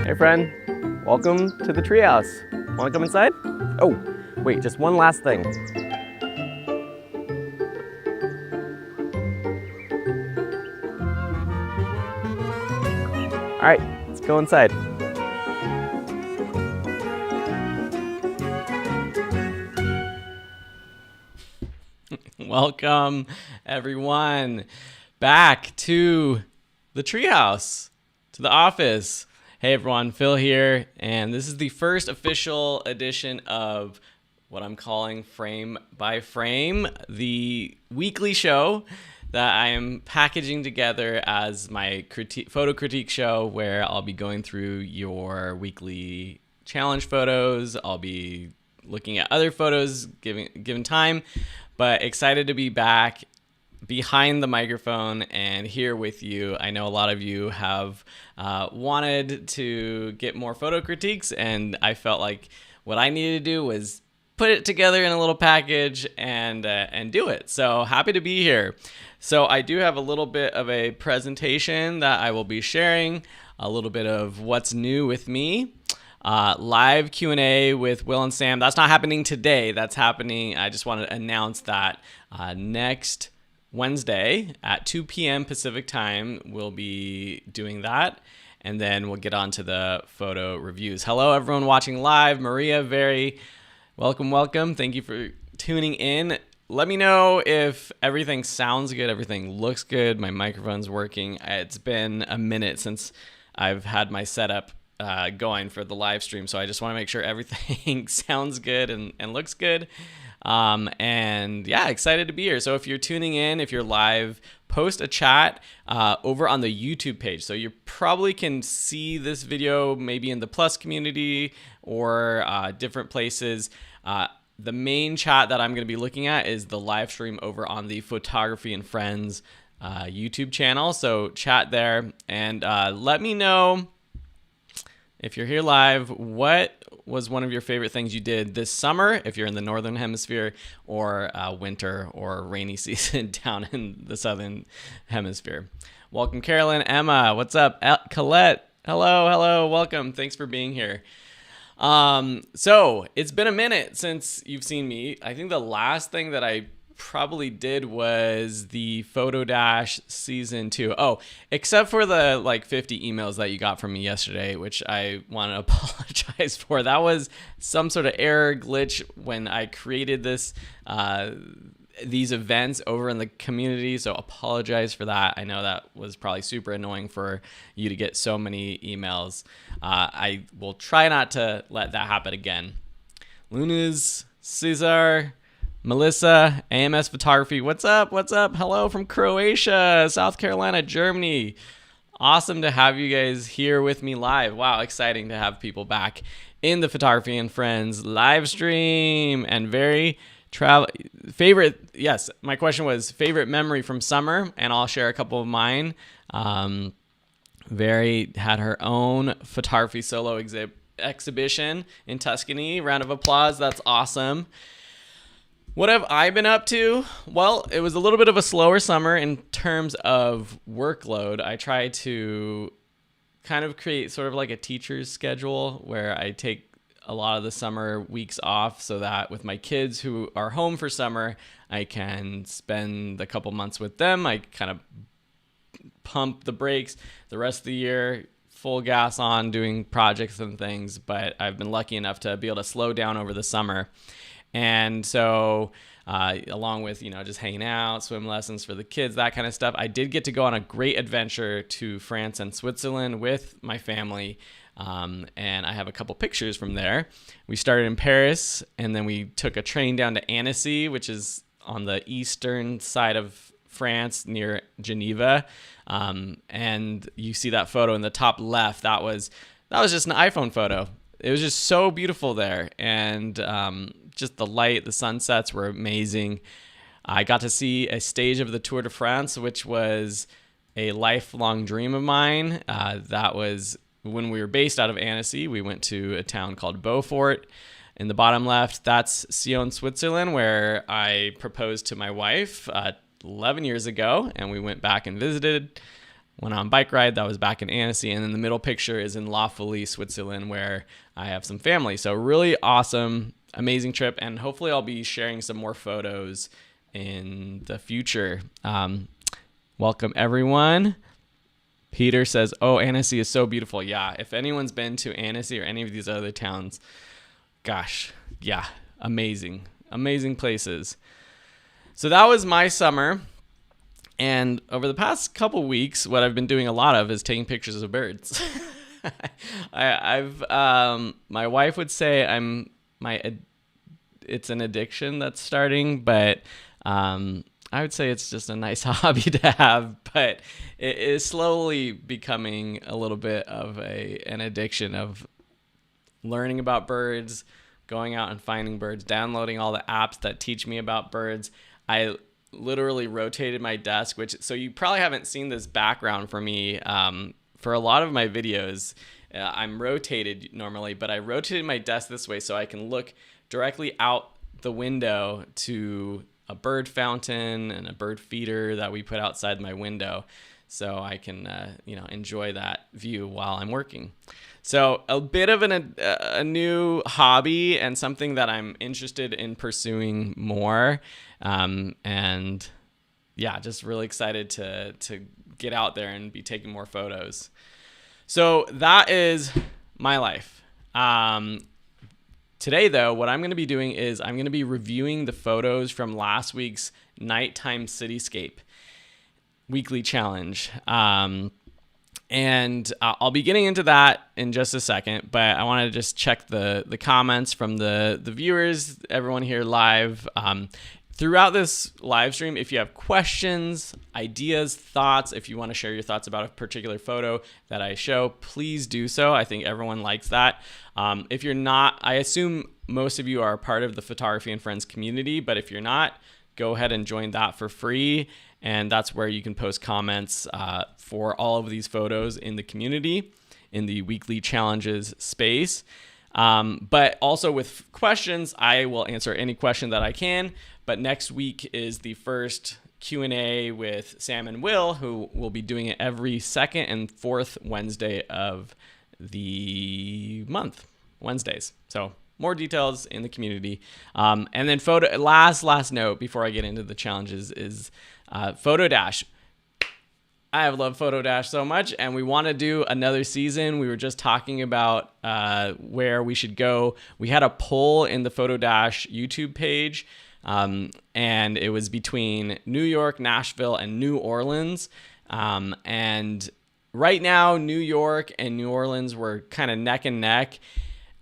Hey friend, welcome to the treehouse. Want to come inside? Oh, wait, just one last thing. All right, let's go inside. Welcome everyone back to the treehouse, to the office. Hey everyone, Phil here, and this is the first official edition of what I'm calling Frame by Frame, the weekly show that I am packaging together as my photo critique show, where I'll be going through your weekly challenge photos. I'll be looking at other photos given time, but excited to be back behind the microphone and here with you. I know a lot of you have wanted to get more photo critiques, and I felt like what I needed to do was put it together in a little package and do it. So happy to be here. So I do have a little bit of a presentation that I will be sharing, a little bit of what's new with me. Live Q&A with Will and Sam. That's not happening today. That's happening. I just want to announce that next Wednesday at 2 p.m. Pacific time, we'll be doing that. And then we'll get on to the photo reviews. Hello, everyone watching live. Maria, very welcome. Thank you for tuning in. Let me know if everything sounds good, everything looks good, my microphone's working. It's been a minute since I've had my setup going for the live stream, so I just want to make sure everything sounds good and looks good. And yeah, excited to be here. So if you're tuning in, if you're live, post a chat over on the YouTube page. So you probably can see this video maybe in the Plus community or different places. The main chat that I'm going to be looking at is the live stream over on the Photography and Friends YouTube channel. So chat there and let me know, if you're here live, what was one of your favorite things you did this summer, if you're in the Northern Hemisphere, or winter or rainy season down in the Southern Hemisphere. Welcome, Carolyn, Emma, what's up? Colette, hello, welcome. Thanks for being here. So it's been a minute since you've seen me. I think the last thing that I probably did was the Photo Dash season 2. Oh, except for the like 50 emails that you got from me yesterday, which I want to apologize for. That was some sort of error glitch when I created this these events over in the community, so apologize for that. I know that was probably super annoying for you to get so many emails. I will try not to let that happen again. Lunas, Cesar, Melissa, AMS Photography, what's up? Hello from Croatia, South Carolina, Germany. Awesome to have you guys here with me live. Wow, exciting to have people back in the Photography and Friends live stream. And very favorite, yes, my question was favorite memory from summer, and I'll share a couple of mine. Very had her own photography solo exhibition in Tuscany. Round of applause, that's awesome. What have I been up to? Well, it was a little bit of a slower summer in terms of workload. I try to kind of create sort of like a teacher's schedule where I take a lot of the summer weeks off so that with my kids who are home for summer, I can spend a couple months with them. I kind of pump the brakes the rest of the year, full gas on doing projects and things, but I've been lucky enough to be able to slow down over the summer. And so along with, just hanging out, swim lessons for the kids, that kind of stuff, I did get to go on a great adventure to France and Switzerland with my family. And I have a couple pictures from there. We started in Paris, and then we took a train down to Annecy, which is on the eastern side of France near Geneva. And you see that photo in the top left. That was just an iPhone photo. It was just so beautiful there. And just the light, the sunsets were amazing. I got to see a stage of the Tour de France, which was a lifelong dream of mine. That was when we were based out of Annecy. We went to a town called Beaufort. In the bottom left, that's Sion, Switzerland, where I proposed to my wife 11 years ago, and we went back and visited. went on a bike ride. That was back in Annecy. And then the middle picture is in La Folie, Switzerland, where I have some family. So really awesome, amazing trip. And hopefully I'll be sharing some more photos in the future. Welcome, everyone. Peter says, oh, Annecy is so beautiful. Yeah, if anyone's been to Annecy or any of these other towns, gosh, yeah, amazing, amazing places. So that was my summer. And over the past couple weeks, what I've been doing a lot of is taking pictures of birds. My wife would say it's an addiction that's starting, but I would say it's just a nice hobby to have, but it is slowly becoming a little bit of an addiction of learning about birds, going out and finding birds, downloading all the apps that teach me about birds. I literally rotated my desk, so you probably haven't seen this background for me. For a lot of my videos, I'm rotated normally, but I rotated my desk this way so I can look directly out the window to a bird fountain and a bird feeder that we put outside my window, so I can enjoy that view while I'm working. So a bit of a new hobby and something that I'm interested in pursuing more, and yeah, just really excited to get out there and be taking more photos. So that is my life. Today, though, what I'm going to be doing is I'm going to be reviewing the photos from last week's Nighttime Cityscape weekly challenge. And I'll be getting into that in just a second, but I want to just check the comments from the viewers, everyone here live. Throughout this live stream, if you have questions, ideas, thoughts, if you want to share your thoughts about a particular photo that I show, please do so. I think everyone likes that. If you're not, I assume most of you are part of the Photography and Friends community, but if you're not, go ahead and join that for free. And that's where you can post comments for all of these photos in the community, in the weekly challenges space. But also with questions, I will answer any question that I can. But next week is the first Q&A with Sam and Will, who will be doing it every second and fourth Wednesday of the month, Wednesdays. So more details in the community. And then last note before I get into the challenges is Photo Dash. I have loved Photo Dash so much, and we want to do another season. We were just talking about where we should go. We had a poll in the Photo Dash YouTube page, and it was between New York, Nashville, and New Orleans. And right now, New York and New Orleans were kind of neck and neck.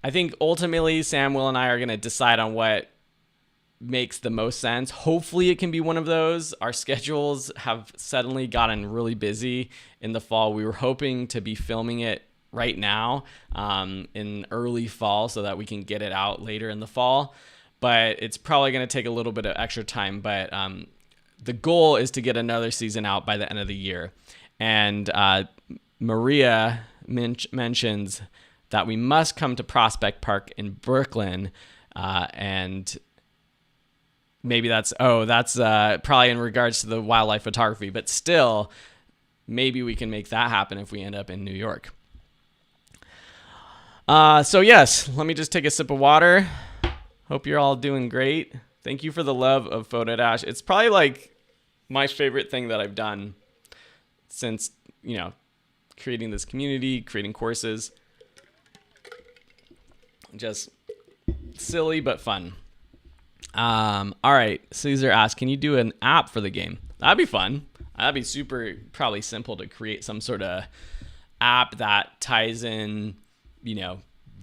I think ultimately, Sam, Will, and I are going to decide on what makes the most sense. Hopefully it can be one of those. Our schedules have suddenly gotten really busy in the fall. We were hoping to be filming it right now in early fall so that we can get it out later in the fall, but it's probably going to take a little bit of extra time. But the goal is to get another season out by the end of the year. And Maria mentions that we must come to Prospect Park in Brooklyn, and maybe that's probably in regards to the wildlife photography, but still, maybe we can make that happen if we end up in New York. So yes, let me just take a sip of water. Hope you're all doing great. Thank you for the love of Photo Dash. It's probably like my favorite thing that I've done since, creating this community, creating courses. Just silly but fun. All right, Caesar asked, can you do an app for the game? That'd be fun. That'd be probably simple to create some sort of app that ties in,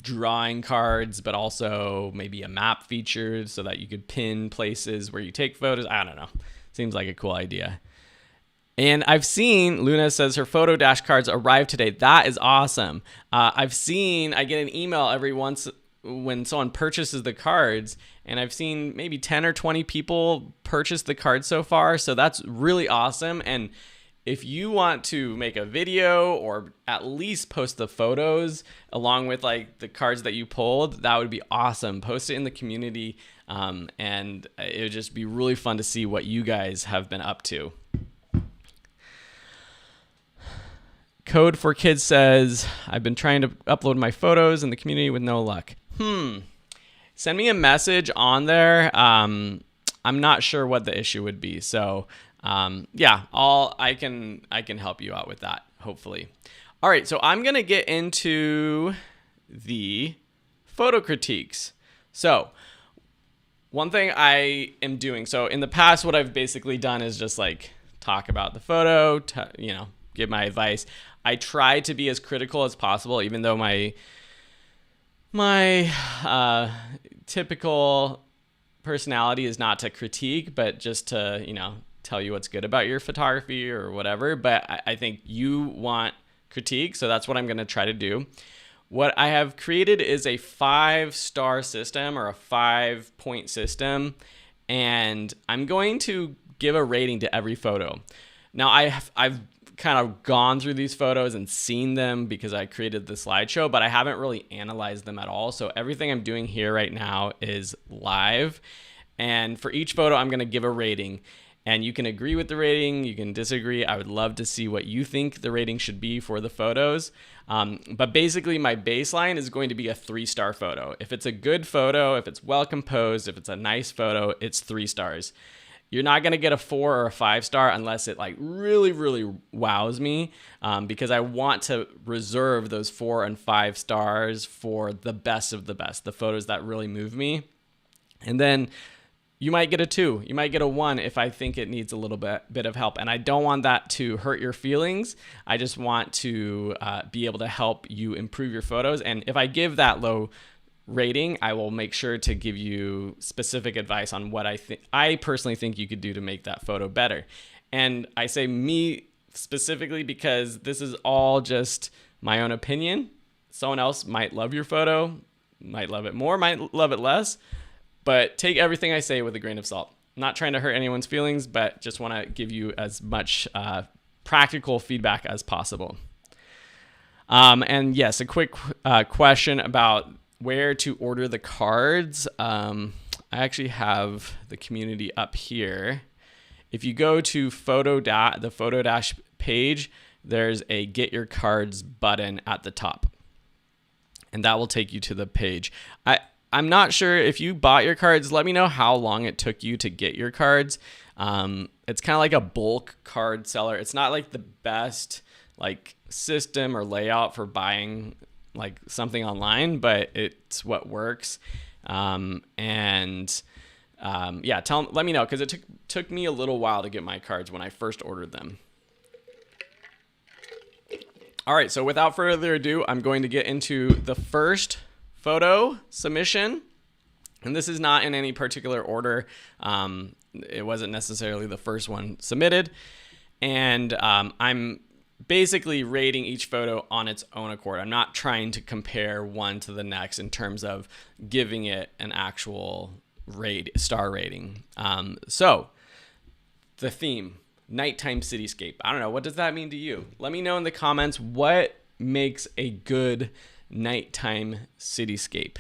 drawing cards, but also maybe a map feature so that you could pin places where you take photos. I don't know. Seems like a cool idea. And I've seen, Luna says her Photo Dash cards arrived today. That is awesome. I get an email every once when someone purchases the cards, and I've seen maybe 10 or 20 people purchase the cards so far. So that's really awesome. And if you want to make a video or at least post the photos along with like the cards that you pulled, that would be awesome. Post it in the community, and it would just be really fun to see what you guys have been up to. Code for Kids says, I've been trying to upload my photos in the community with no luck. Send me a message on there. I'm not sure what the issue would be. So yeah, I can help you out with that, hopefully. All right, so I'm gonna get into the photo critiques. So one thing I am doing, so in the past, what I've basically done is just like talk about the photo, give my advice. I try to be as critical as possible, even though my typical personality is not to critique, but just to, tell you what's good about your photography or whatever. But I think you want critique, so that's what I'm going to try to do. What I have created is a 5-star system or a 5-point system, and I'm going to give a rating to every photo. Now, I've kind of gone through these photos and seen them because I created the slideshow, but I haven't really analyzed them at all. So everything I'm doing here right now is live. And for each photo, I'm going to give a rating. And you can agree with the rating, you can disagree. I would love to see what you think the rating should be for the photos. But basically, my baseline is going to be a 3-star photo. If it's a good photo, if it's well composed, if it's a nice photo, it's 3 stars. You're not going to get a 4 or a 5-star unless it like really, really wows me, because I want to reserve those 4 and 5 stars for the best of the best, the photos that really move me. And then you might get a 2, you might get a 1 if I think it needs a little bit of help. And I don't want that to hurt your feelings. I just want to be able to help you improve your photos. And if I give that low rating, I will make sure to give you specific advice on what I personally think you could do to make that photo better. And I say me specifically because this is all just my own opinion. Someone else might love your photo, might love it more, might love it less, but take everything I say with a grain of salt. I'm not trying to hurt anyone's feelings, but just want to give you as much practical feedback as possible. And yes, a quick question about where to order the cards. I actually have the community up here. If you go to the Photo Dash page, there's a Get Your Cards button at the top, and that will take you to the page. I'm not sure if you bought your cards. Let me know how long it took you to get your cards. It's kind of like a bulk card seller. It's not like the best like system or layout for buying like something online, but it's what works. Yeah, let me know, because it took me a little while to get my cards when I first ordered them. All right, so without further ado, I'm going to get into the first photo submission. And this is not in any particular order. It wasn't necessarily the first one submitted. And I'm basically rating each photo on its own accord. I'm not trying to compare one to the next in terms of giving it an actual star rating. So the theme, nighttime cityscape. I don't know. What does that mean to you? Let me know in the comments what makes a good nighttime cityscape.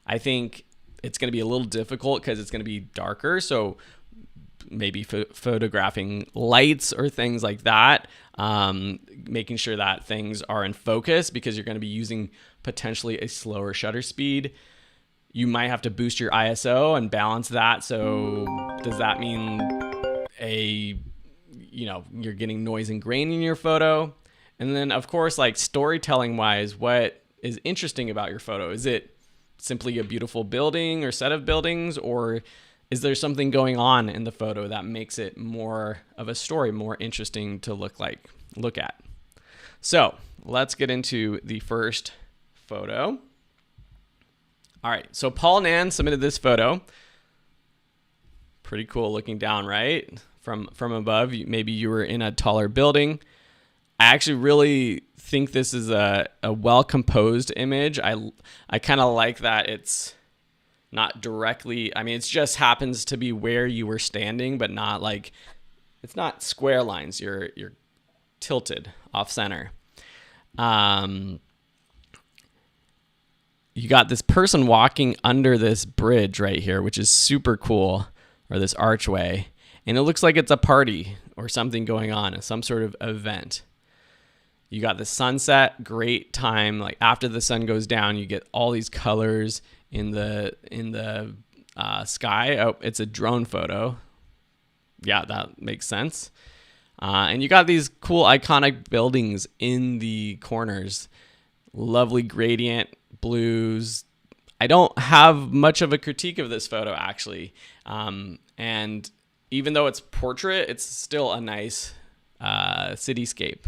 I think it's going to be a little difficult because it's going to be darker. So maybe photographing lights or things like that, making sure that things are in focus because you're going to be using potentially a slower shutter speed. You might have to boost your ISO and balance that. So does that mean you're getting noise and grain in your photo? And then of course, like storytelling wise, what is interesting about your photo? Is it simply a beautiful building or set of buildings, or is there something going on in the photo that makes it more of a story, more interesting to look at? So let's get into the first photo. All right, so Paul Nan submitted this photo. Pretty cool looking down, right? From above, maybe you were in a taller building. I actually really think this is a well-composed image. I kind of like that it's not directly, I mean, it just happens to be where you were standing, but not like, it's not square lines. You're tilted off center. You got this person walking under this bridge right here, which is super cool, or this archway. And it looks like it's a party or something going on, some sort of event. You got the sunset, great time. Like after the sun goes down, you get all these colors in the sky. Oh, it's a drone photo. Yeah, that makes sense. And you got these cool iconic buildings in the corners. Lovely gradient, blues. I don't have much of a critique of this photo, actually. And even though it's portrait, it's still a nice cityscape.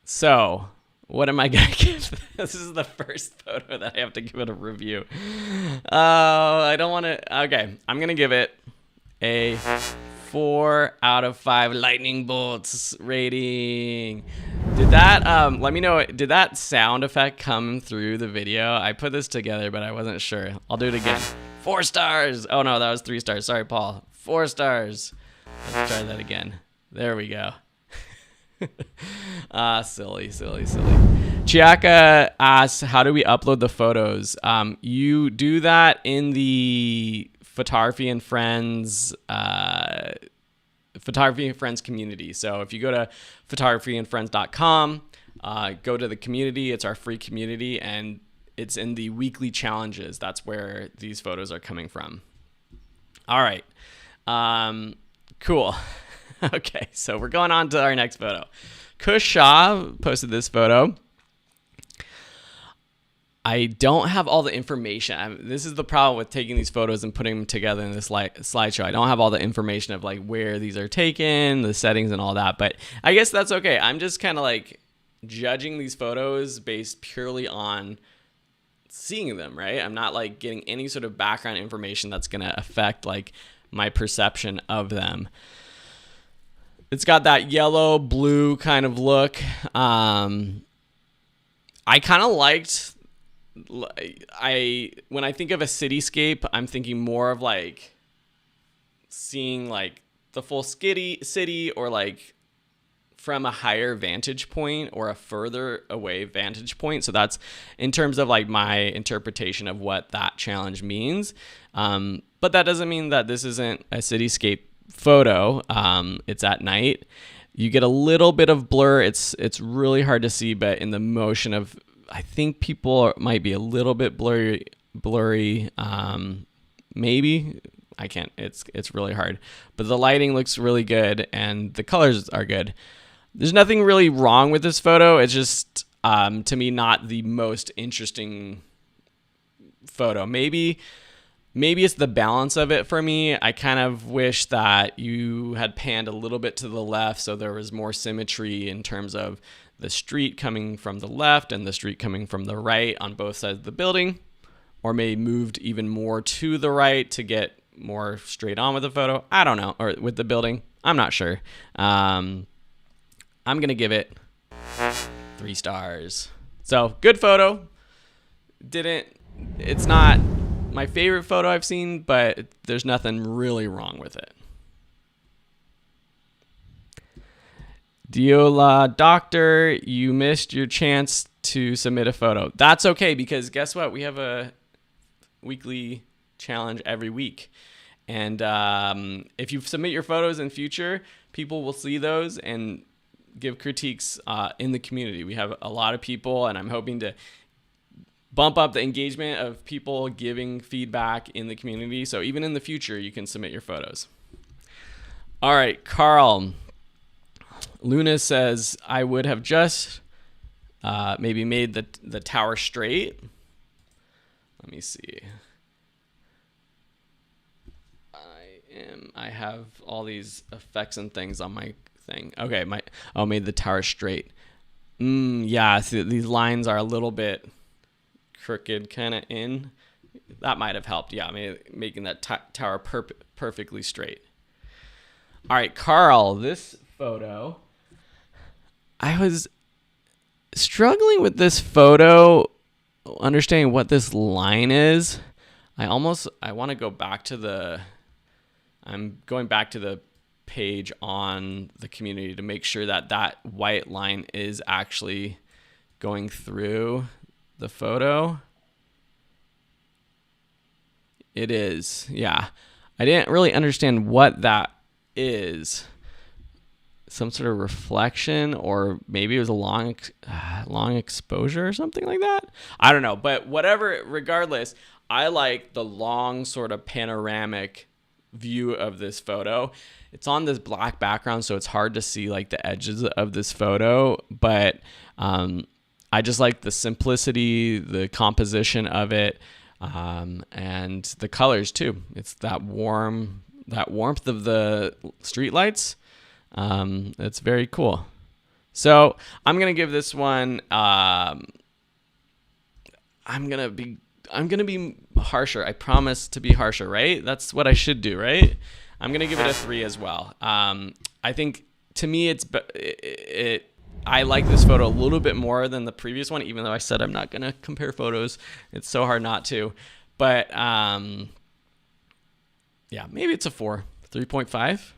So, what am I going to give? This is the first photo that I have to give it a review. I don't want to. Okay, I'm going to give it a 4 out of 5 lightning bolts rating. Did that, let me know, did that sound effect come through the video? I put this together, but I wasn't sure. I'll do it again. 4 stars. Oh no, that was 3 stars. Sorry, Paul. 4 stars. Let's try that again. There we go. Silly. Chiaka asks, how do we upload the photos? You do that in the Photography and Friends community. So if you go to photographyandfriends.com, go to the community. It's our free community, and it's in the weekly challenges. That's where these photos are coming from. All right. Cool. Okay, so we're going on to our next photo. Kush Shah posted this photo. I don't have all the information. This is the problem with taking these photos and putting them together in this slideshow. I don't have all the information of like where these are taken, the settings and all that, but I guess that's okay. I'm just kind of like judging these photos based purely on seeing them, right? I'm not like getting any sort of background information that's going to affect like my perception of them. It's got that yellow blue kind of look. I kind of liked, when I think of a cityscape, I'm thinking more of like seeing like the full city or like from a higher vantage point or a further away vantage point. So that's in terms of like my interpretation of what that challenge means. But that doesn't mean that this isn't a cityscape photo. It's at night. You get a little bit of blur. It's really hard to see, but in the motion of, I think people might be a little bit blurry. Maybe I can't. It's really hard. But the lighting looks really good, and the colors are good. There's nothing really wrong with this photo. It's just to me not the most interesting photo. Maybe it's the balance of it for me. I kind of wish that you had panned a little bit to the left so there was more symmetry in terms of the street coming from the left and the street coming from the right on both sides of the building, or maybe moved even more to the right to get more straight on with the photo. I don't know, or with the building. I'm not sure. I'm going to give it 3 stars. So good photo. It's not my favorite photo I've seen, but there's nothing really wrong with it. Diola Doctor, you missed your chance to submit a photo. That's okay, because guess what? We have a weekly challenge every week. And if you submit your photos in future, people will see those and give critiques in the community. We have a lot of people, and I'm hoping to bump up the engagement of people giving feedback in the community. So even in the future, you can submit your photos. All right, Carl. Luna says, I would have just maybe made the tower straight. Let me see. I have all these effects and things on my thing. Okay, made the tower straight. Yeah, see, these lines are a little bit crooked kind of in. That might have helped. Yeah, making that tower perfectly straight. All right, Carl, this photo, I was struggling with this photo, understanding what this line is. I want to go back to I'm going back to the page on the community to make sure that white line is actually going through the photo. It is, yeah. I didn't really understand what that is. some sort of reflection, or maybe it was a long exposure or something like that. I don't know, but whatever, regardless, I like the long sort of panoramic view of this photo. It's on this black background, so it's hard to see like the edges of this photo, but I just like the simplicity, the composition of it, and the colors too. It's that warmth of the streetlights. It's very cool. So I'm gonna give this one. I'm gonna be harsher. I promise to be harsher, right? That's what I should do, right? I'm gonna give it a 3 as well. I think to me I like this photo a little bit more than the previous one, even though I said I'm not gonna compare photos. It's so hard not to. But yeah, maybe it's a 4, 3.5.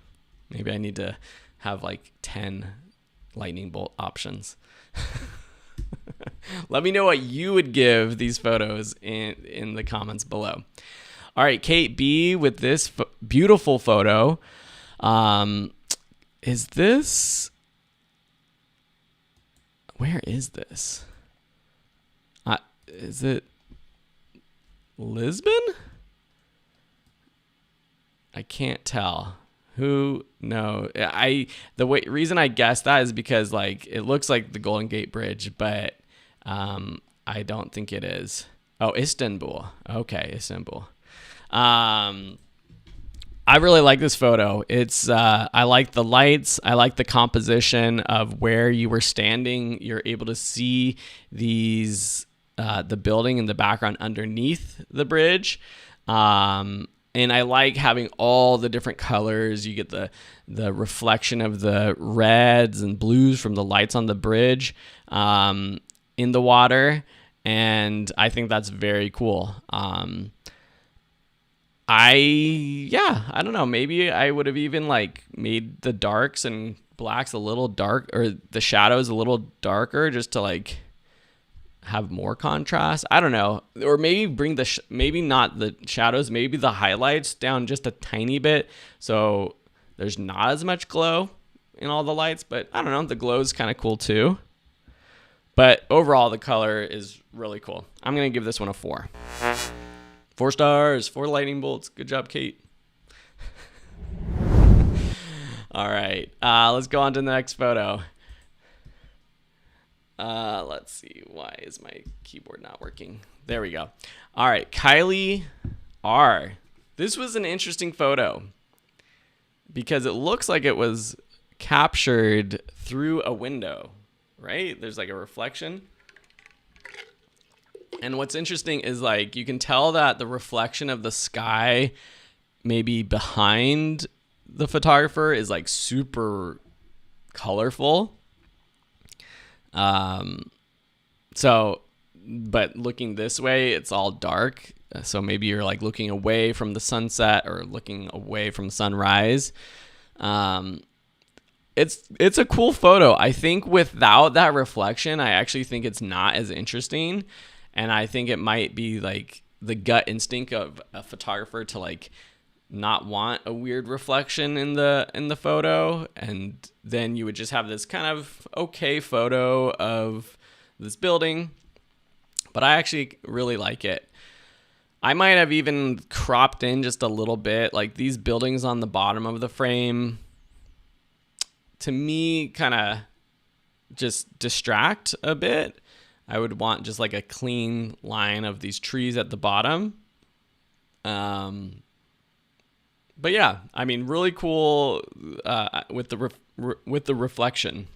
Maybe I need to have like 10 lightning bolt options. Let me know what you would give these photos in the comments below. All right, Kate B with this beautiful photo. Is this... Where is this? Is it Lisbon? I can't tell. Who knows? Reason I guessed that is because like it looks like the Golden Gate Bridge, but I don't think it is. Oh, Istanbul. Okay, Istanbul. I really like this photo. It's I like the lights. I like the composition of where you were standing. You're able to see these the building in the background underneath the bridge. And I like having all the different colors. You get the reflection of the reds and blues from the lights on the bridge in the water. And I think that's very cool. I don't know. Maybe I would have even like made the darks and blacks a little dark, or the shadows a little darker, just to like have more contrast. I don't know. Or maybe bring maybe not the shadows, maybe the highlights down just a tiny bit, so there's not as much glow in all the lights. But I don't know. The glow is kind of cool too. But overall, the color is really cool. I'm going to give this one a 4. 4 stars, 4 lightning bolts. Good job, Kate. All right, let's go on to the next photo. Let's see. Why is my keyboard not working? There we go. All right, Kylie R. This was an interesting photo because it looks like it was captured through a window, right? There's like a reflection. And what's interesting is like you can tell that the reflection of the sky maybe behind the photographer is like super colorful. But looking this way, it's all dark. So maybe you're like looking away from the sunset or looking away from sunrise. It's a cool photo. I think without that reflection, I actually think it's not as interesting. And I think it might be like the gut instinct of a photographer to like not want a weird reflection in the photo, and then you would just have this kind of okay photo of this building. But I actually really like it. I might have even cropped in just a little bit, like these buildings on the bottom of the frame, to me kind of just distract a bit. I would want just like a clean line of these trees at the bottom. But yeah, I mean, really cool with the reflection.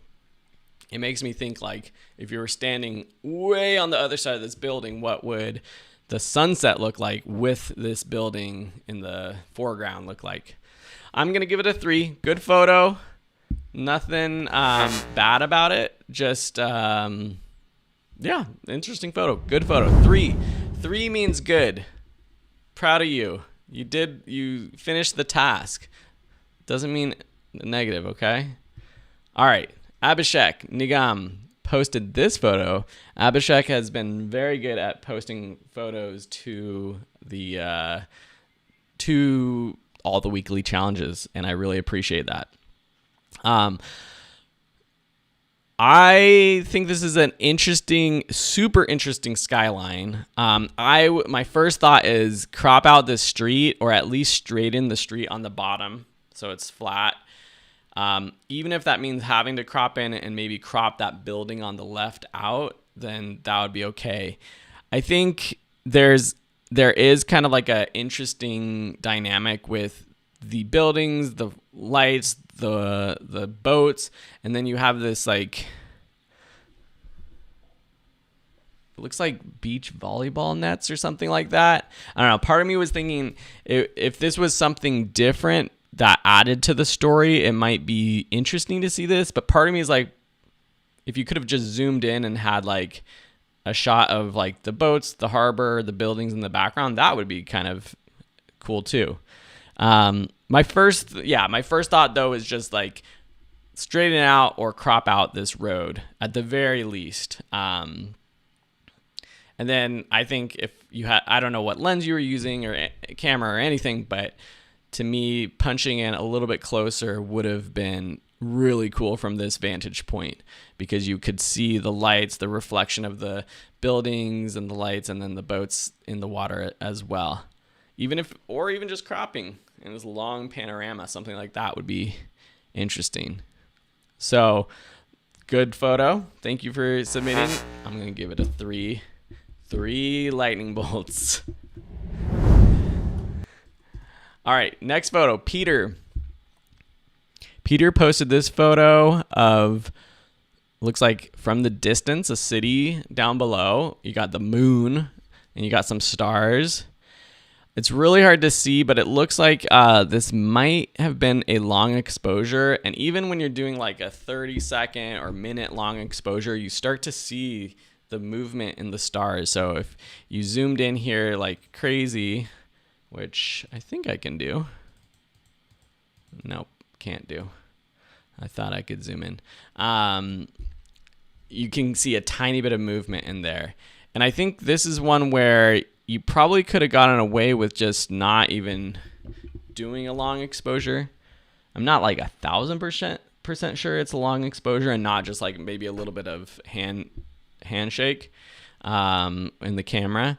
It makes me think like if you were standing way on the other side of this building, what would the sunset look like with this building in the foreground look like? I'm going to give it a 3. Good photo. Nothing bad about it. Just, yeah, interesting photo. Good photo. 3. 3 means good. Proud of you. You finished the task. Doesn't mean negative, okay? All right. Abhishek Nigam posted this photo. Abhishek has been very good at posting photos to all the weekly challenges, and I really appreciate that. Um, I think this is an interesting, super interesting skyline. My first thought is crop out this street, or at least straighten the street on the bottom so it's flat. Even if that means having to crop in and maybe crop that building on the left out, then that would be okay. I think there is kind of like a interesting dynamic with the buildings, the lights, the boats, and then you have this like, it looks like beach volleyball nets or something like that. I don't know. Part of me was thinking if this was something different that added to the story, it might be interesting to see this. But part of me is like, if you could have just zoomed in and had like a shot of like the boats, the harbor, the buildings in the background, that would be kind of cool too. My first thought though is just like straighten out or crop out this road at the very least. And then I think if you had, I don't know what lens you were using or a camera or anything, but to me, punching in a little bit closer would have been really cool from this vantage point, because you could see the lights, the reflection of the buildings and the lights, and then the boats in the water as well. Even just cropping in this long panorama, something like that would be interesting. So, good photo. Thank you for submitting. I'm going to give it a 3. 3 lightning bolts. All right, next photo. Peter posted this photo of, looks like from the distance, a city down below. You got the moon and you got some stars. It's really hard to see, but it looks like this might have been a long exposure. And even when you're doing like a 30-second or minute long exposure, you start to see the movement in the stars. So if you zoomed in here like crazy, which I think I can do. Nope, can't do. I thought I could zoom in. You can see a tiny bit of movement in there. And I think this is one where you probably could have gotten away with just not even doing a long exposure. I'm not like 1,000% sure it's a long exposure, and not just like maybe a little bit of handshake in the camera.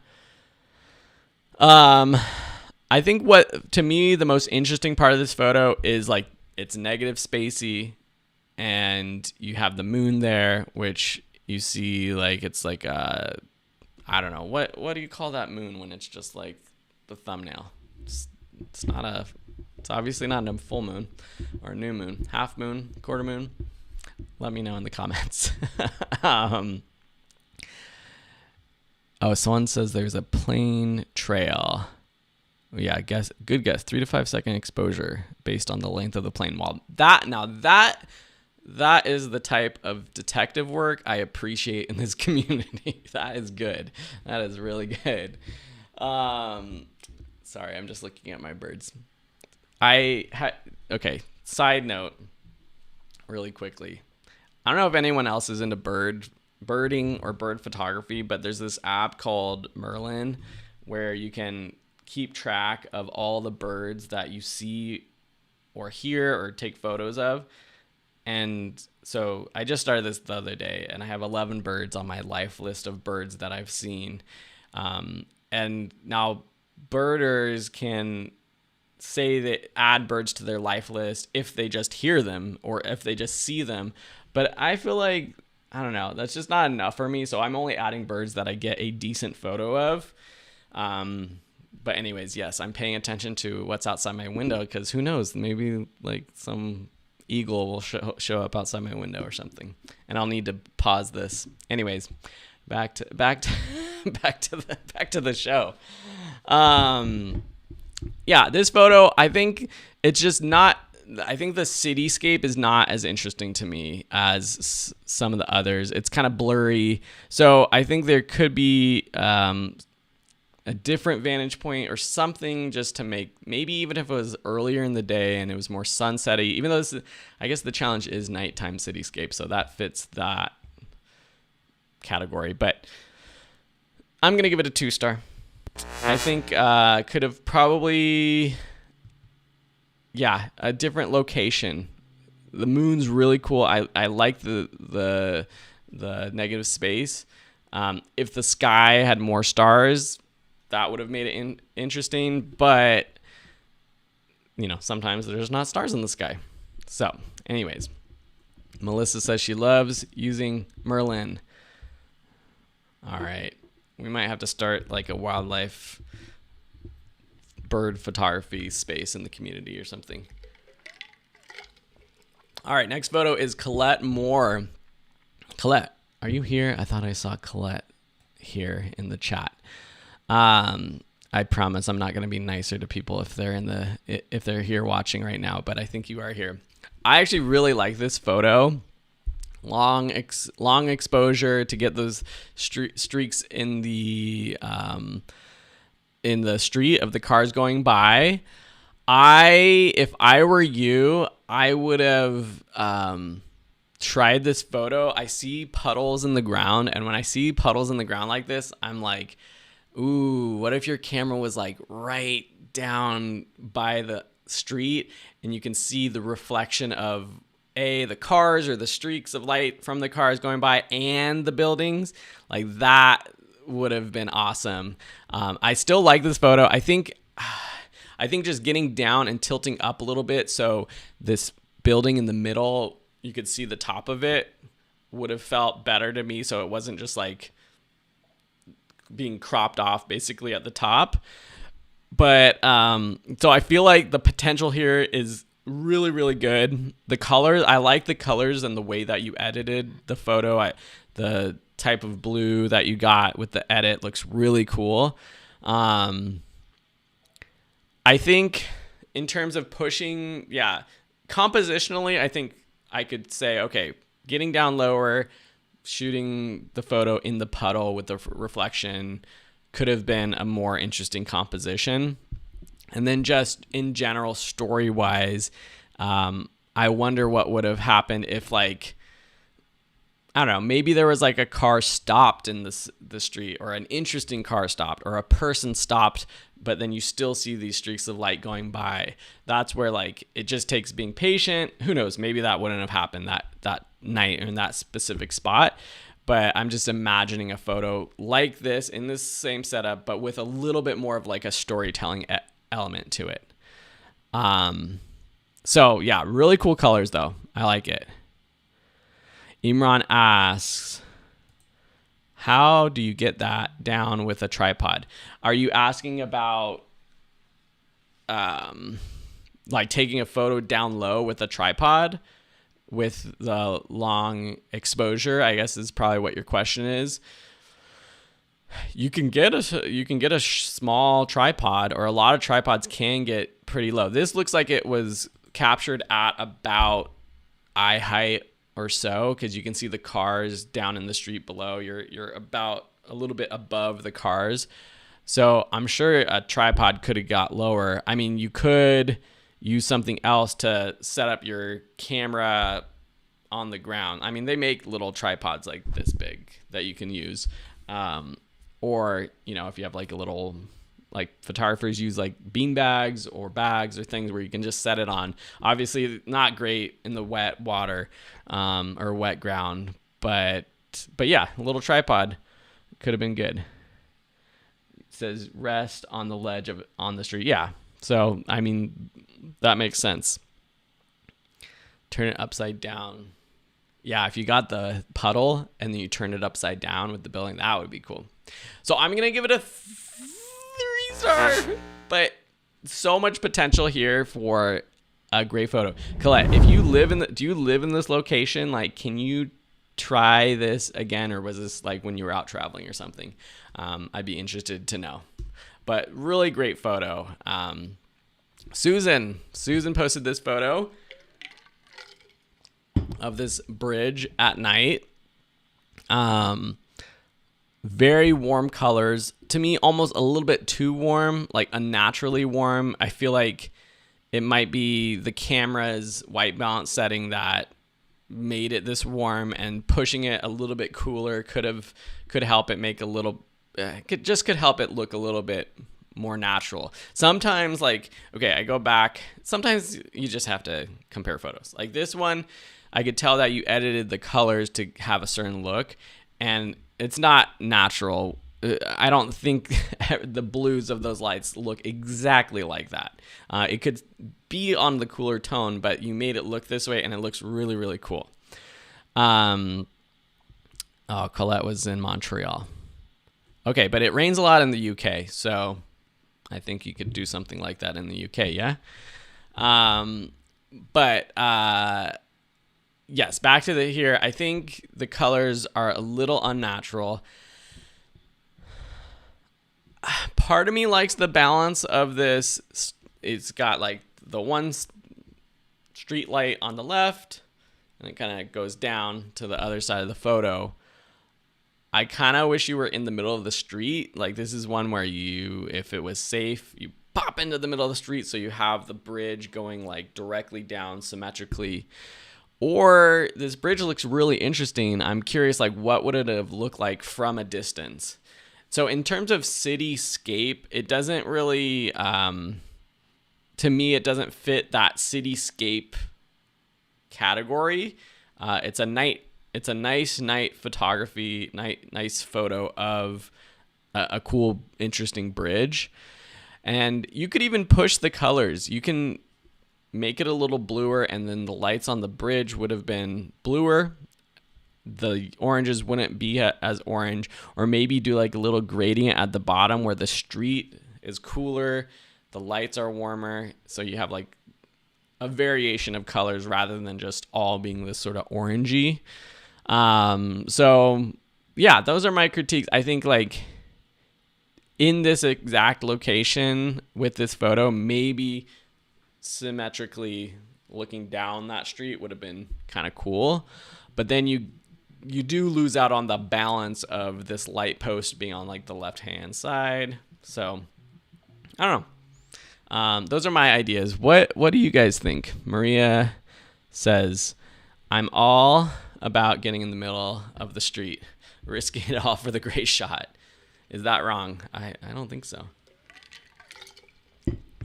I think what, to me, the most interesting part of this photo is like it's negative spacey, and you have the moon there, which you see like it's like I don't know, what do you call that moon when it's just like the thumbnail? It's obviously not a full moon or a new moon, half moon, quarter moon. Let me know in the comments. Someone says there's a plane trail. Yeah, good guess. 3 to 5 second exposure based on the length of the plane. Well, that is the type of detective work I appreciate in this community. That is good. That is really good. Sorry, I'm just looking at my birds. Okay, side note, really quickly. I don't know if anyone else is into birding or bird photography, but there's this app called Merlin where you can keep track of all the birds that you see or hear or take photos of. And so I just started this the other day, and I have 11 birds on my life list of birds that I've seen. And now birders can say that add birds to their life list if they just hear them or if they just see them. But I feel like, I don't know, that's just not enough for me. So I'm only adding birds that I get a decent photo of. But anyways, yes, I'm paying attention to what's outside my window, because who knows, maybe like some eagle will show up outside my window or something, and I'll need to pause this. Anyways, back to the show. Yeah, this photo, I think it's just not. I think the cityscape is not as interesting to me as some of the others. It's kind of blurry, so I think there could be a different vantage point or something, just to make, maybe even if it was earlier in the day and it was more sunsetty, even though I guess the challenge is nighttime cityscape, so that fits that category. But I'm going to give it a 2-star. I think could have probably, a different location. the moon's really cool. I like the negative space. If the sky had more stars, that would have made it interesting. But sometimes there's not stars in the sky. So, anyways, Melissa says she loves using Merlin. All right, we might have to start like a wildlife bird photography space in the community or something. All right, next photo is Colette Moore. Colette, are you here? I thought I saw Colette here in the chat. I promise I'm not going to be nicer to people if they're here watching right now, but I think you are here. I actually really like this photo. Long exposure to get those streaks in the street of the cars going by. If I were you, I would have tried this photo. I see puddles in the ground, and when I see puddles in the ground like this, I'm like, ooh, what if your camera was like right down by the street and you can see the reflection of the cars or the streaks of light from the cars going by and the buildings? Like, that would have been awesome. I still like this photo. I think just getting down and tilting up a little bit so this building in the middle, you could see the top of it, would have felt better to me, so it wasn't just like being cropped off basically at the top. But so I feel like the potential here is really, really good. The colors, I like the colors and the way that you edited the photo. The type of blue that you got with the edit looks really cool. I think in terms of pushing, compositionally, I think I could say, okay, getting down lower, shooting the photo in the puddle with the reflection could have been a more interesting composition. And then just in general, story-wise, I wonder what would have happened if, like, I don't know, maybe there was like a car stopped in the street, or an interesting car stopped, or a person stopped, but then you still see these streaks of light going by. That's where, like, it just takes being patient. Who knows? Maybe that wouldn't have happened that night in that specific spot. But I'm just imagining a photo like this in this same setup, but with a little bit more of like a storytelling element to it. So yeah, really cool colors though. I like it. Imran asks, how do you get that down with a tripod? Are you asking about like taking a photo down low with a tripod with the long exposure? I guess is probably what your question is. You can get a small tripod, or a lot of tripods can get pretty low. This looks like it was captured at about eye height or so, because you can see the cars down in the street below. You're about a little bit above the cars, so I'm sure a tripod could have got lower. I mean, you could use something else to set up your camera on the ground. I mean, they make little tripods like this big that you can use. Or, if you have like a little, like photographers use like bean bags or bags or things where you can just set it on. Obviously not great in the wet water, or wet ground, but yeah, a little tripod could have been good. It says rest on the ledge on the street. Yeah. So, I mean, that makes sense. Turn it upside down. Yeah, if you got the puddle and then you turn it upside down with the building, that would be cool. So I'm going to give it a 3-star, but so much potential here for a great photo. Colette, if you do you live in this location? Like, can you try this again, or was this like when you were out traveling or something? I'd be interested to know. But really great photo. Susan posted this photo of this bridge at night. Very warm colors. To me, almost a little bit too warm, like unnaturally warm. I feel like it might be the camera's white balance setting that made it this warm, and pushing it a little bit cooler could help it make a little, could help it look a little bit more natural. Sometimes, like, okay, I go back. Sometimes you just have to compare photos. Like this one, I could tell that you edited the colors to have a certain look, and it's not natural. I don't think the blues of those lights look exactly like that. It could be on the cooler tone, but you made it look this way, and it looks really, really cool. Oh, Colette was in Montreal. Okay, but it rains a lot in the UK, so I think you could do something like that in the UK, yeah? Yes, back to here. I think the colors are a little unnatural. Part of me likes the balance of this. It's got like the one street light on the left, and it kind of goes down to the other side of the photo. I kind of wish you were in the middle of the street. Like this is one where you, if it was safe, you pop into the middle of the street so you have the bridge going like directly down symmetrically. Or this bridge looks really interesting. I'm curious, like what would it have looked like from a distance? So in terms of cityscape, it doesn't really, to me, it doesn't fit that cityscape category. It's a nice night photography, nice photo of a cool, interesting bridge. And you could even push the colors. You can make it a little bluer, and then the lights on the bridge would have been bluer. The oranges wouldn't be as orange, or maybe do like a little gradient at the bottom where the street is cooler, the lights are warmer, so you have like a variation of colors rather than just all being this sort of orangey. So yeah, those are my critiques. I think like in this exact location with this photo, maybe symmetrically looking down that street would have been kind of cool, but then you do lose out on the balance of this light post being on like the left hand side. So I don't know. Those are my ideas. What do you guys think? Maria says, I'm all about getting in the middle of the street, risking it all for the great shot. Is that wrong? I don't think so.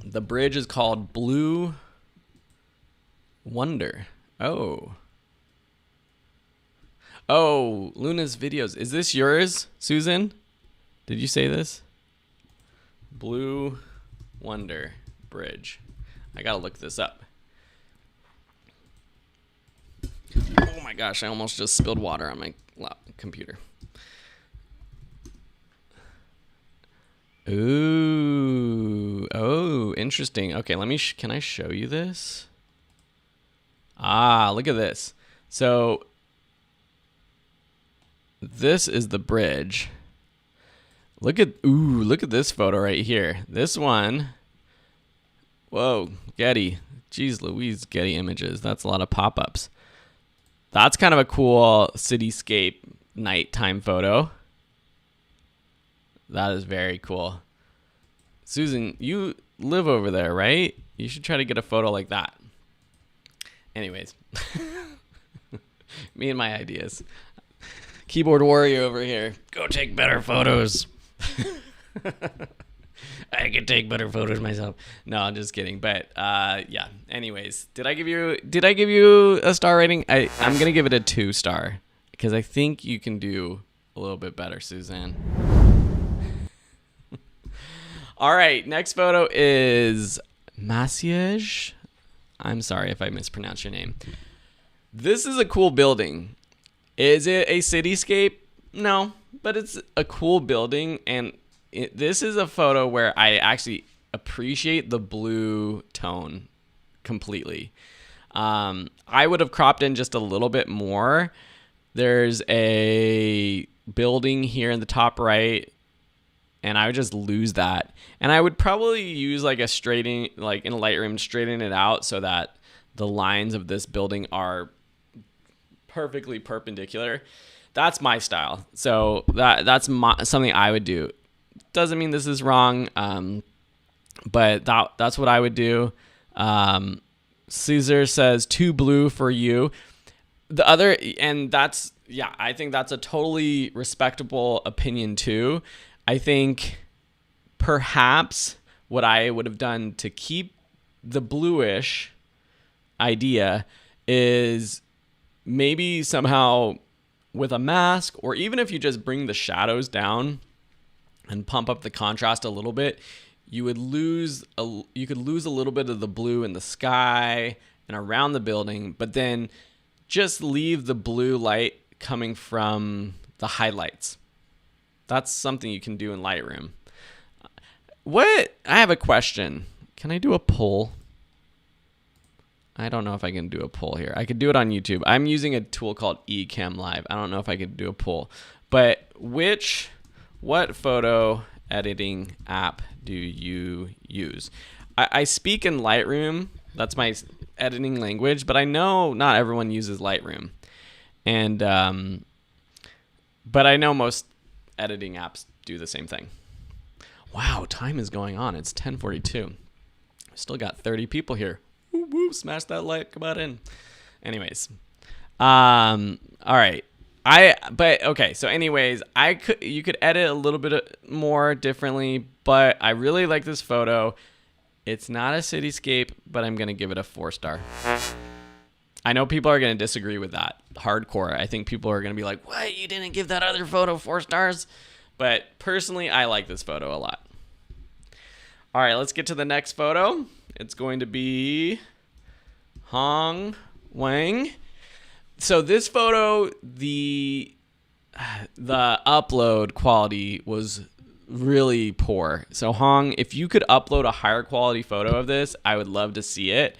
The bridge is called Blue Wonder. Oh, Luna's videos. Is this yours, Susan? Did you say this? Blue Wonder Bridge. I gotta look this up. Oh my gosh, I almost just spilled water on my computer. Ooh. Oh, interesting. Okay, let me, can I show you this? Look at this. So this is the bridge. Look at this photo right here. This one. Whoa, Getty. Jeez Louise, Getty Images. That's a lot of pop-ups. That's kind of a cool cityscape nighttime photo. That is very cool. Susan, you live over there, right? You should try to get a photo like that. Anyways. Me and my ideas. Keyboard warrior over here. Go take better photos. I can take better photos myself. No, I'm just kidding. But yeah. Anyways, did I give you a star rating? I'm gonna give it a 2-star because I think you can do a little bit better, Suzanne. All right, next photo is Massiege. I'm sorry if I mispronounced your name. This is a cool building. Is it a cityscape? No, but it's a cool building, and this is a photo where I actually appreciate the blue tone completely. I would have cropped in just a little bit more. There's a building here in the top right, and I would just lose that. And I would probably use like in Lightroom, straighten it out so that the lines of this building are perfectly perpendicular. That's my style. So that's something I would do. Doesn't mean this is wrong, but that's what I would do. Caesar says too blue for you. I think that's a totally respectable opinion too. I think perhaps what I would have done to keep the bluish idea is maybe somehow with a mask, or even if you just bring the shadows down and pump up the contrast a little bit, you could lose a little bit of the blue in the sky and around the building, but then just leave the blue light coming from the highlights. That's something you can do in Lightroom. I have a question. Can I do a poll? I don't know if I can do a poll here. I could do it on YouTube. I'm using a tool called Ecamm Live. I don't know if I could do a poll. But what photo editing app do you use? I speak in Lightroom. That's my editing language, but I know not everyone uses Lightroom. And but I know most editing apps do the same thing. Wow, time is going on. It's 10:42. Still got 30 people here. Woo, woo, smash that like button. Anyways, all right. So anyways, you could edit a little bit more differently, but I really like this photo. It's not a cityscape, but I'm gonna give it a 4-star. I know people are gonna disagree with that hardcore. I think people are gonna be like, "What? You didn't give that other photo 4 stars?" But personally, I like this photo a lot. All right, let's get to the next photo. It's going to be Hong Wang. So this photo, the upload quality was really poor. So Hong, if you could upload a higher quality photo of this, I would love to see it.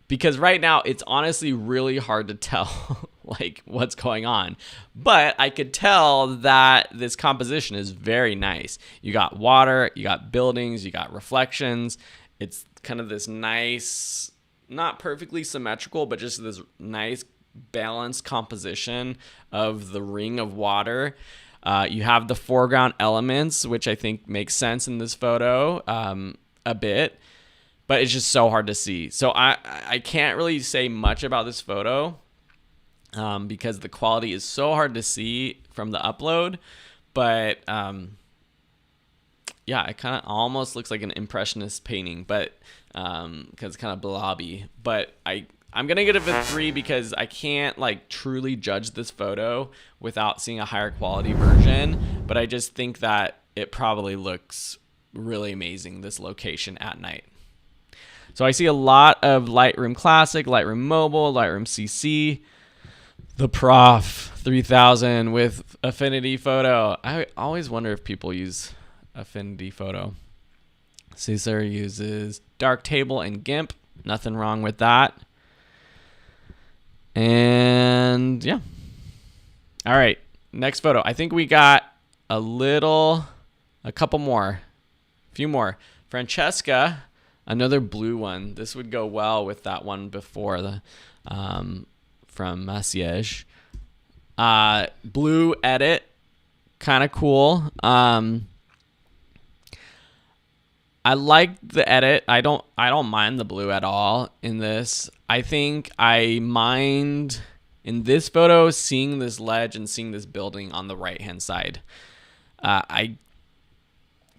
Because right now it's honestly really hard to tell like what's going on. But I could tell that this composition is very nice. You got water, you got buildings, you got reflections. It's kind of this nice, not perfectly symmetrical, but just this nice balanced composition of the ring of water. You have the foreground elements, which I think makes sense in this photo a bit, but it's just so hard to see. So I can't really say much about this photo because the quality is so hard to see from the upload. But yeah, it kind of almost looks like an impressionist painting, but because it's kind of blobby. But I'm gonna give it a 3 because I can't like truly judge this photo without seeing a higher quality version. But I just think that it probably looks really amazing, this location at night. So I see a lot of Lightroom Classic, Lightroom Mobile, Lightroom CC, the Prof 3000 with Affinity Photo. I always wonder if people use Affinity Photo. Caesar uses Darktable and GIMP. Nothing wrong with that. And yeah. All right. Next photo. I think we got a couple more. A few more. Francesca, another blue one. This would go well with that one before the from Massiege. Blue edit. Kind of cool. I like the edit. I don't mind the blue at all in this. I think I mind in this photo seeing this ledge and seeing this building on the right hand side. I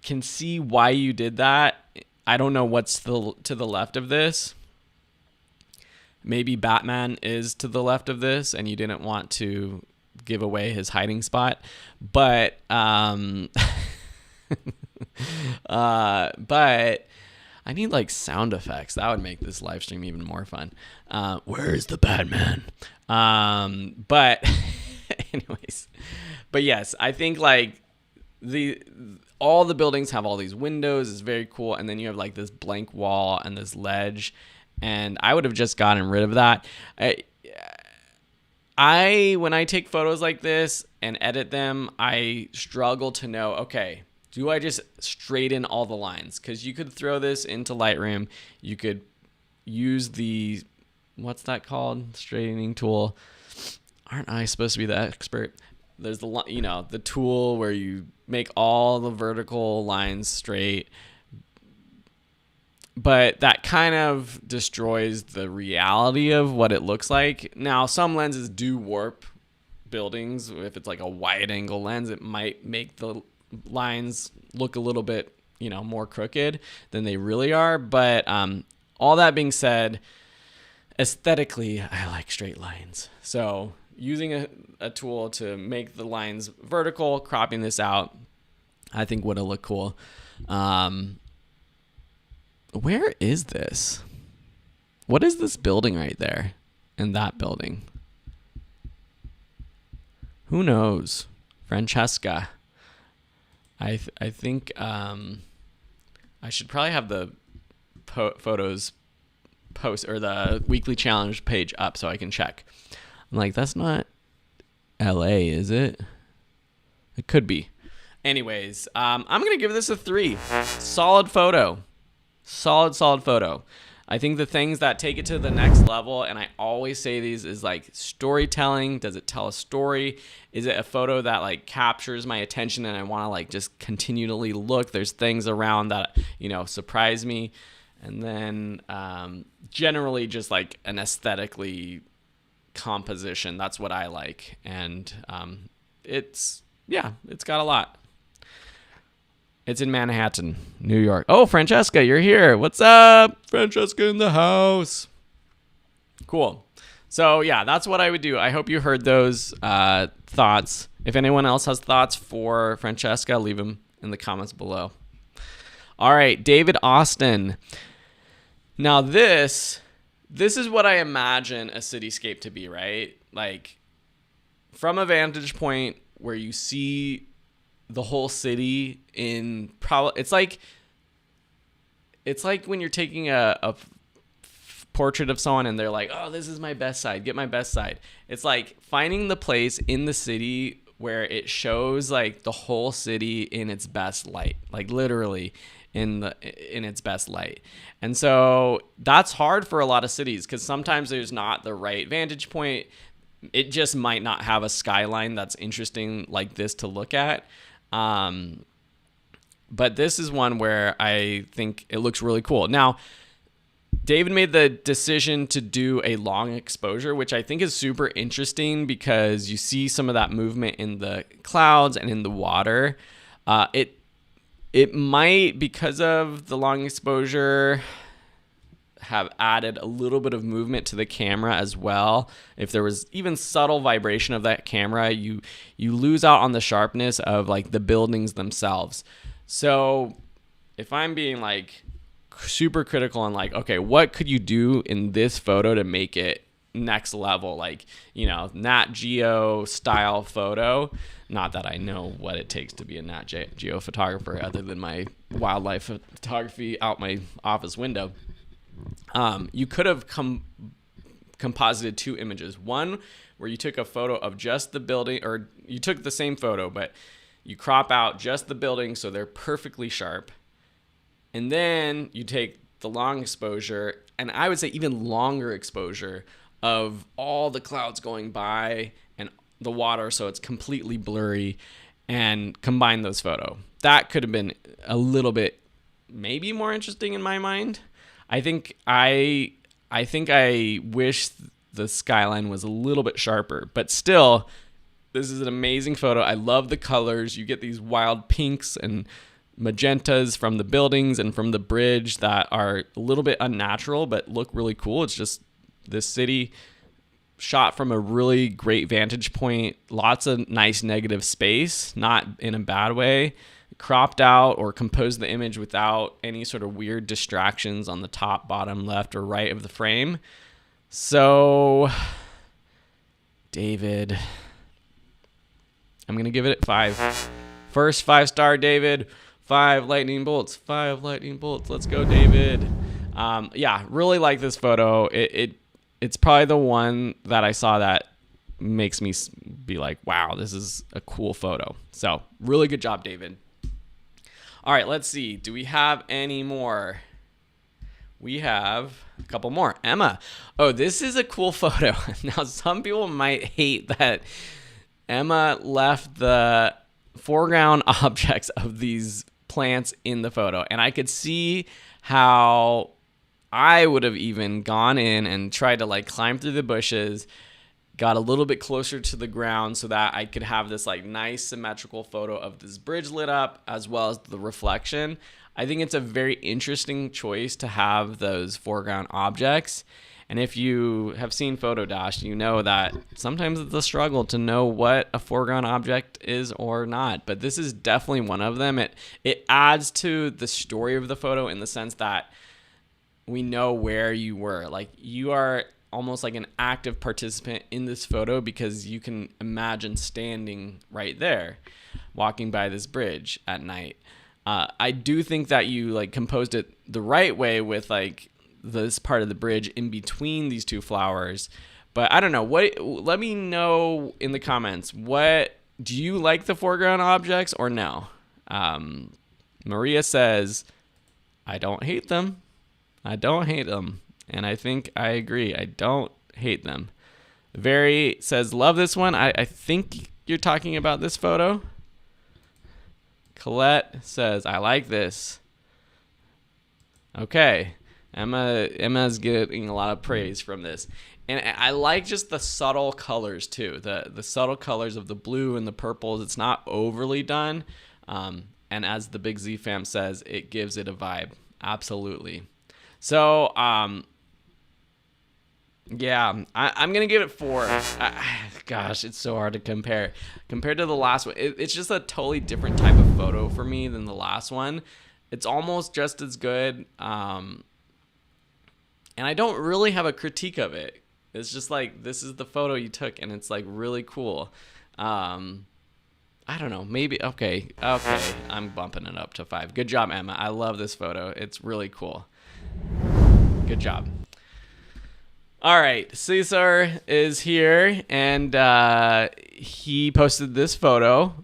can see why you did that. I don't know what's to the left of this. Maybe Batman is to the left of this and you didn't want to give away his hiding spot. But but I need like sound effects. That would make this live stream even more fun. Where's the Batman? But anyways, but yes, I think like all the buildings have all these windows. It's very cool. And then you have like this blank wall and this ledge. And I would have just gotten rid of that. When I take photos like this and edit them, I struggle to know, okay, do I just straighten all the lines? Because you could throw this into Lightroom. You could use the, what's that called? Straightening tool. Aren't I supposed to be the expert? There's the tool where you make all the vertical lines straight. But that kind of destroys the reality of what it looks like. Now, some lenses do warp buildings. If it's like a wide angle lens, it might make the lines look a little bit, more crooked than they really are. But all that being said, aesthetically, I like straight lines. So using a tool to make the lines vertical, cropping this out, I think would have looked cool. Where is this? What is this building right there? And that building? Who knows? Francesca. I think I should probably have the photos post or the weekly challenge page up so I can check. I'm like, that's not LA, is it? It could be. Anyways, I'm gonna give this a 3. Solid photo. Solid photo. I think the things that take it to the next level, and I always say these, is like storytelling. Does it tell a story? Is it a photo that like captures my attention and I want to like just continually look? There's things around that, surprise me. And then generally just like an aesthetically composition. That's what I like. And it's got a lot. It's in Manhattan, New York. Oh, Francesca, you're here. What's up? Francesca in the house. Cool. So, yeah, that's what I would do. I hope you heard those thoughts. If anyone else has thoughts for Francesca, leave them in the comments below. All right, David Austin. Now, this is what I imagine a cityscape to be, right? Like, from a vantage point where you see the whole city in it's like when you're taking a portrait of someone and they're like, oh, this is my best side, get my best side. It's like finding the place in the city where it shows like the whole city in its best light, like literally in its best light. And so that's hard for a lot of cities because sometimes there's not the right vantage point. It just might not have a skyline that's interesting like this to look at. But this is one where I think it looks really cool. Now, David made the decision to do a long exposure, which I think is super interesting because you see some of that movement in the clouds and in the water. It might, because of the long exposure, have added a little bit of movement to the camera as well. If there was even subtle vibration of that camera, you lose out on the sharpness of like the buildings themselves. So if I'm being like super critical and like, okay, what could you do in this photo to make it next level? Like, Nat Geo style photo. Not that I know what it takes to be a Nat Geo photographer other than my wildlife photography out my office window. You could have composited 2 images. One where you took a photo of just the building, or you took the same photo, but you crop out just the building so they're perfectly sharp. And then you take the long exposure, and I would say even longer exposure of all the clouds going by and the water so it's completely blurry, and combine those photos. That could have been a little bit maybe more interesting in my mind. I think I wish the skyline was a little bit sharper, but still, this is an amazing photo. I love the colors. You get these wild pinks and magentas from the buildings and from the bridge that are a little bit unnatural, but look really cool. It's just this city shot from a really great vantage point. Lots of nice negative space, not in a bad way. Cropped out or composed the image without any sort of weird distractions on the top, bottom, left, or right of the frame. So, David, I'm going to give it 5. First 5-star, David. 5 lightning bolts. 5 lightning bolts. Let's go, David. Yeah, really like this photo. It's probably the one that I saw that makes me be like, wow, this is a cool photo. So, really good job, David. All right, let's see. Do we have any more? We have a couple more. Emma. Oh, this is a cool photo. Now, some people might hate that Emma left the foreground objects of these plants in the photo. And I could see how I would have even gone in and tried to like climb through the bushes got a little bit closer to the ground so that I could have this like nice symmetrical photo of this bridge lit up as well as the reflection. I think it's a very interesting choice to have those foreground objects. And if you have seen PhotoDash, you know that sometimes it's a struggle to know what a foreground object is or not. But this is definitely one of them. It adds to the story of the photo in the sense that we know where you were. Like, you are almost like an active participant in this photo because you can imagine standing right there, walking by this bridge at night. I do think that you like composed it the right way with like this part of the bridge in between these two flowers. But I don't know. Let me know in the comments. What do you like, the foreground objects or no? Maria says, I don't hate them. I don't hate them. And I think I agree. I don't hate them. Very says, love this one. I think you're talking about this photo. Colette says, I like this. Okay. Emma's getting a lot of praise from this. And I like just the subtle colors too. The subtle colors of the blue and the purples. It's not overly done. And as the Big Z fam says, it gives it a vibe. Absolutely. So, yeah, I'm going to give it 4. Gosh, it's so hard to compare. Compared to the last one, it's just a totally different type of photo for me than the last one. It's almost just as good. And I don't really have a critique of it. It's just like, this is the photo you took, and it's like really cool. I don't know. Maybe, okay. I'm bumping it up to 5. Good job, Emma. I love this photo. It's really cool. Good job. All right, Cesar is here, and he posted this photo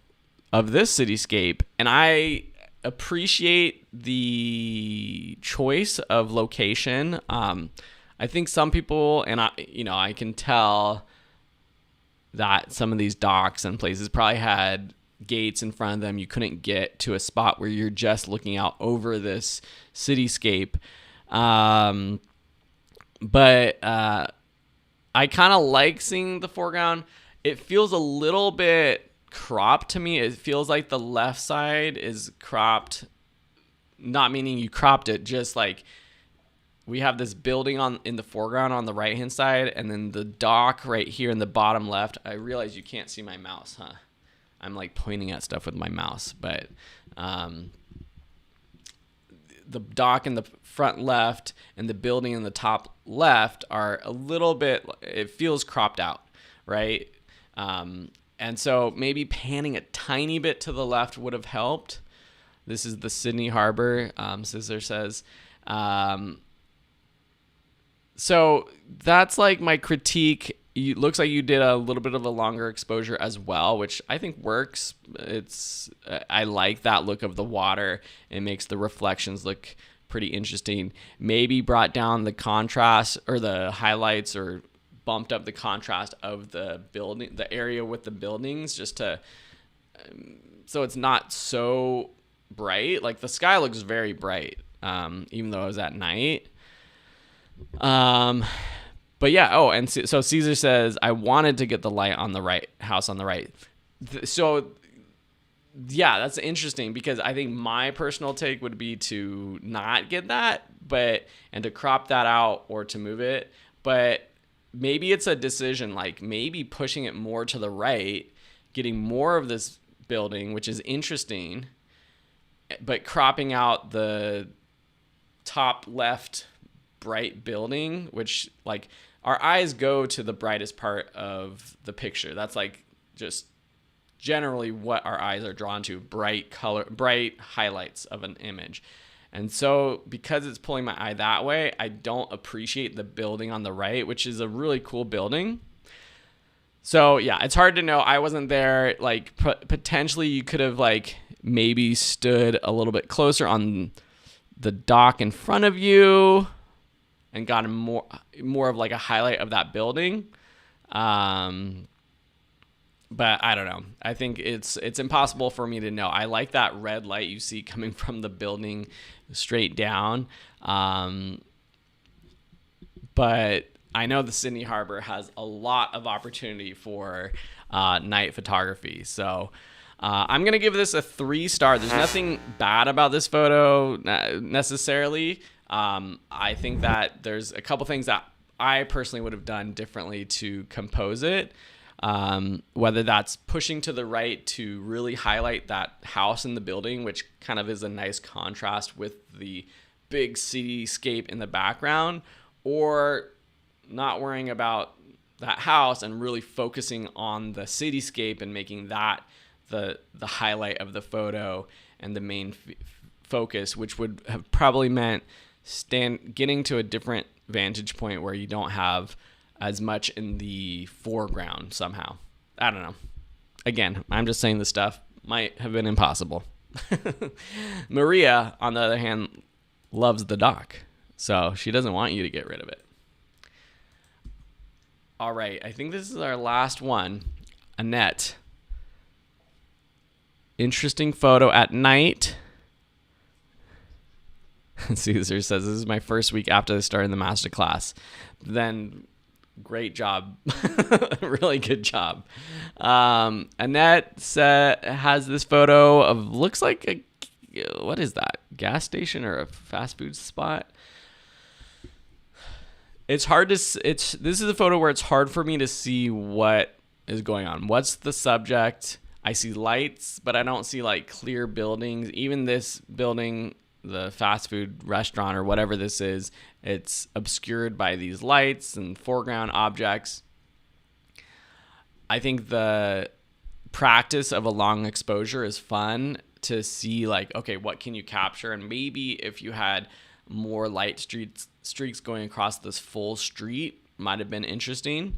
of this cityscape, and I appreciate the choice of location. I think some people, and I can tell that some of these docks and places probably had gates in front of them. You couldn't get to a spot where you're just looking out over this cityscape. But I kind of like seeing the foreground. It feels a little bit cropped to me. It feels like the left side is cropped, not meaning you cropped it, just like we have this building in the foreground on the right hand side, and then the dock right here in the bottom left. I realize you can't see my mouse, huh? I'm like pointing at stuff with my mouse, but the dock in the front left and the building in the top left are a little bit, it feels cropped out, right? And so maybe panning a tiny bit to the left would have helped. This is the Sydney Harbor, Scissor says. So that's like my critique. It looks like you did a little bit of a longer exposure as well, which I think works. I like that look of the water. It makes the reflections look pretty interesting. Maybe brought down the contrast or the highlights, or bumped up the contrast of the building, the area with the buildings, just to so it's not so bright. Like the sky looks very bright, even though it was at night. But yeah, and so Caesar says, I wanted to get the light on the right, house on the right. So yeah, that's interesting, because I think my personal take would be to not get that, and to crop that out or to move it. But maybe it's a decision, like maybe pushing it more to the right, getting more of this building, which is interesting, but cropping out the top left bright building, which like our eyes go to the brightest part of the picture. That's like just generally what our eyes are drawn to, bright color, bright highlights of an image. And so because it's pulling my eye that way, I don't appreciate the building on the right, which is a really cool building. So yeah, it's hard to know. I wasn't there. Like potentially you could have like maybe stood a little bit closer on the dock in front of you and gotten more of like a highlight of that building. But I don't know. I think it's impossible for me to know. I like that red light you see coming from the building straight down. But I know the Sydney Harbor has a lot of opportunity for night photography. So I'm going to give this a 3-star. There's nothing bad about this photo necessarily. I think that there's a couple things that I personally would have done differently to compose it. Whether that's pushing to the right to really highlight that house in the building, which kind of is a nice contrast with the big cityscape in the background, or not worrying about that house and really focusing on the cityscape and making that the highlight of the photo and the main focus, which would have probably meant getting to a different vantage point where you don't have as much in the foreground somehow. I don't know. Again, I'm just saying this stuff might have been impossible. Maria, on the other hand, loves the dock, so she doesn't want you to get rid of it. All right, I think this is our last one. Annette. Interesting photo at night. Caesar says, this is my first week after starting the master class. Then great job. Really good job. Annette has this photo of, looks like a, what is that? Gas station or a fast food spot? It's hard to, this is a photo where it's hard for me to see what is going on. What's the subject? I see lights, but I don't see like clear buildings. Even this building, the fast food restaurant or whatever this is, it's obscured by these lights and foreground objects. I think the practice of a long exposure is fun to see, like, okay, what can you capture? And maybe if you had more light streaks going across this full street, might have been interesting.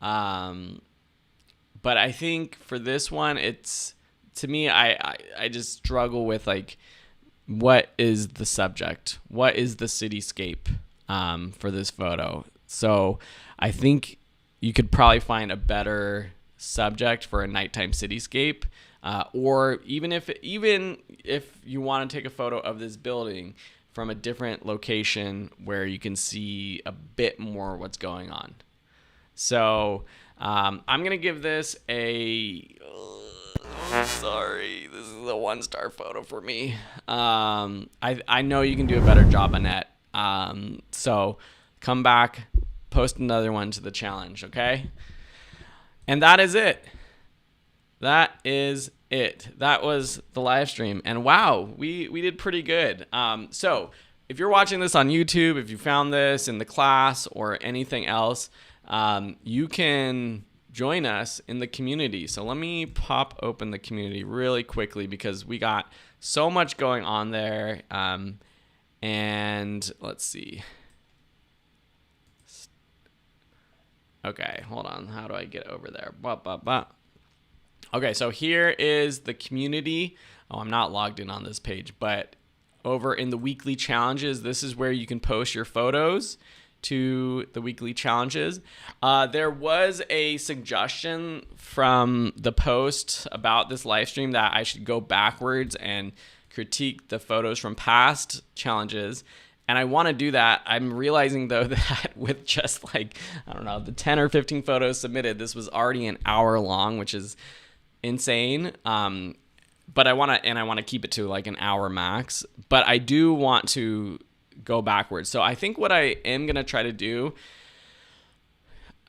But I think for this one, it's, to me, I just struggle with, like, what is the subject? What is the cityscape for this photo? So I think you could probably find a better subject for a nighttime cityscape, or even if you want to take a photo of this building from a different location where you can see a bit more what's going on. So I'm gonna give this a. Sorry, this is a 1-star photo for me. I know you can do a better job, Annette. So come back, post another one to the challenge, okay? And that is it. That is it. That was the live stream. And wow, we did pretty good. So if you're watching this on YouTube, if you found this in the class or anything else, you can join us in the community. So let me pop open the community really quickly because we got so much going on there. And let's see. Okay, hold on. How do I get over there? Okay, so here is the community. Oh, I'm not logged in on this page, but over in the weekly challenges, this is where you can post your photos to the weekly challenges. There was a suggestion from the post about this live stream that I should go backwards and critique the photos from past challenges. And I want to do that. I'm realizing though that with just like, I don't know, the 10 or 15 photos submitted, this was already an hour long, which is insane. But I want to keep it to like an hour max, but I do want to go backwards. So I think what I am going to try to do,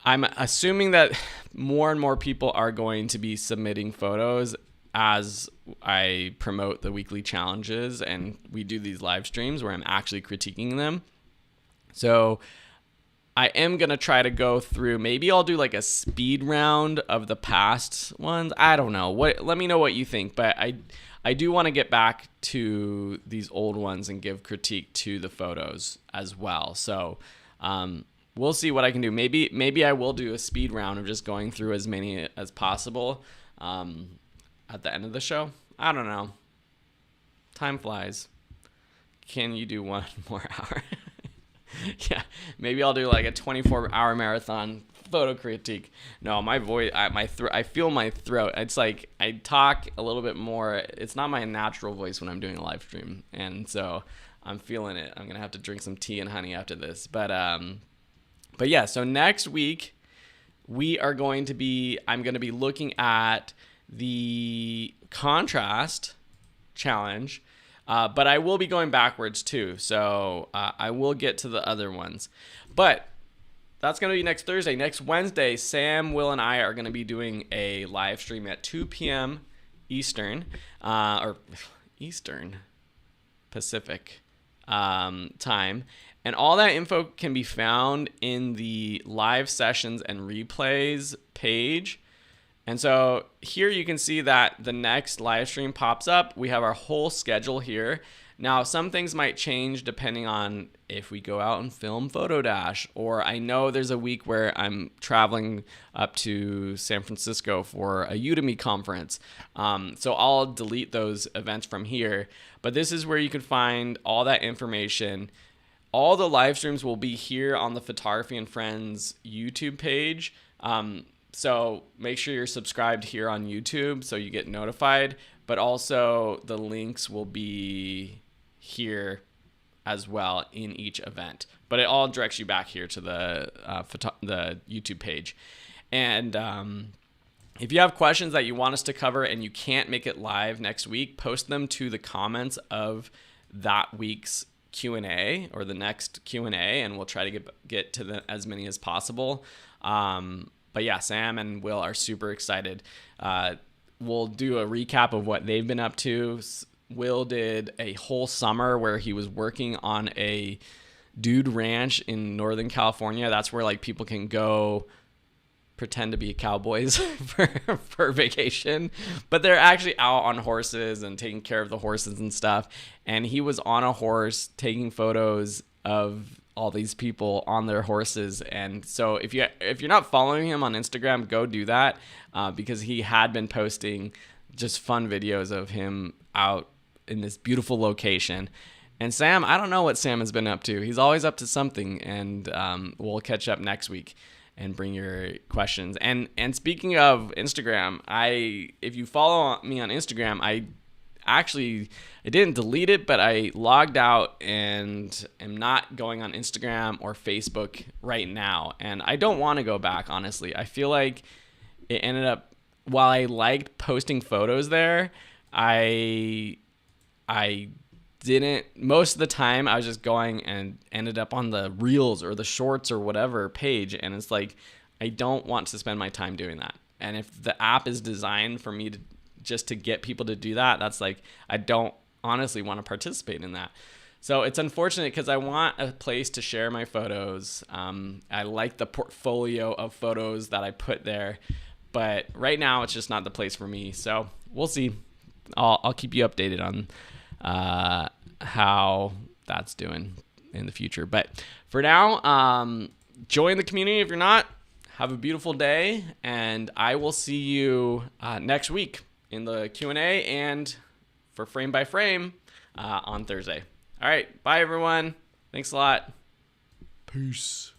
I'm assuming that more and more people are going to be submitting photos as I promote the weekly challenges and we do these live streams where I'm actually critiquing them. So I am going to try to go through, maybe I'll do like a speed round of the past ones. I don't know. Let me know what you think, but I do want to get back to these old ones and give critique to the photos as well. So we'll see what I can do. Maybe I will do a speed round of just going through as many as possible at the end of the show. I don't know. Time flies. Can you do one more hour? Yeah, maybe I'll do like a 24-hour marathon photo critique. No, my voice, I feel my throat. It's like I talk a little bit more. It's not my natural voice when I'm doing a live stream, and so I'm feeling it. I'm gonna have to drink some tea and honey after this. But But yeah, so next week I'm going to be looking at the contrast challenge, but I will be going backwards too. So I will get to the other ones, but that's going to be next Thursday. Next Wednesday, Sam, Will, and I are going to be doing a live stream at 2 p.m. Eastern, or Eastern Pacific time. And all that info can be found in the live sessions and replays page. And so here you can see that the next live stream pops up. We have our whole schedule here. Now, some things might change depending on if we go out and film Photo Dash, or I know there's a week where I'm traveling up to San Francisco for a Udemy conference. So I'll delete those events from here. But this is where you can find all that information. All the live streams will be here on the Photography and Friends YouTube page. So make sure you're subscribed here on YouTube so you get notified. But also the links will be here as well in each event. But it all directs you back here to the YouTube page. And if you have questions that you want us to cover and you can't make it live next week, post them to the comments of that week's Q&A or the next Q&A, and we'll try to get to as many as possible. But yeah, Sam and Will are super excited. We'll do a recap of what they've been up to. Will did a whole summer where he was working on a dude ranch in Northern California. That's where like people can go pretend to be cowboys for vacation, but they're actually out on horses and taking care of the horses and stuff. And he was on a horse taking photos of all these people on their horses. And so if you're not following him on Instagram, go do that, because he had been posting just fun videos of him out in this beautiful location. And Sam, I don't know what Sam has been up to. He's always up to something, and we'll catch up next week and bring your questions. And speaking of Instagram, if you follow me on Instagram, I didn't delete it, but I logged out and am not going on Instagram or Facebook right now. And I don't want to go back, honestly. I feel like it ended up, while I liked posting photos there, I didn't, most of the time I was just going and ended up on the reels or the shorts or whatever page. And it's like, I don't want to spend my time doing that. And if the app is designed for me to just to get people to do that, that's like, I don't honestly want to participate in that. So it's unfortunate because I want a place to share my photos. I like the portfolio of photos that I put there, but right now it's just not the place for me. So we'll see. I'll keep you updated on how that's doing in the future. But for now, join the community if you're not. Have a beautiful day, and I will see you next week in the Q&A and for Frame by Frame on Thursday. All right, bye everyone. Thanks a lot. Peace.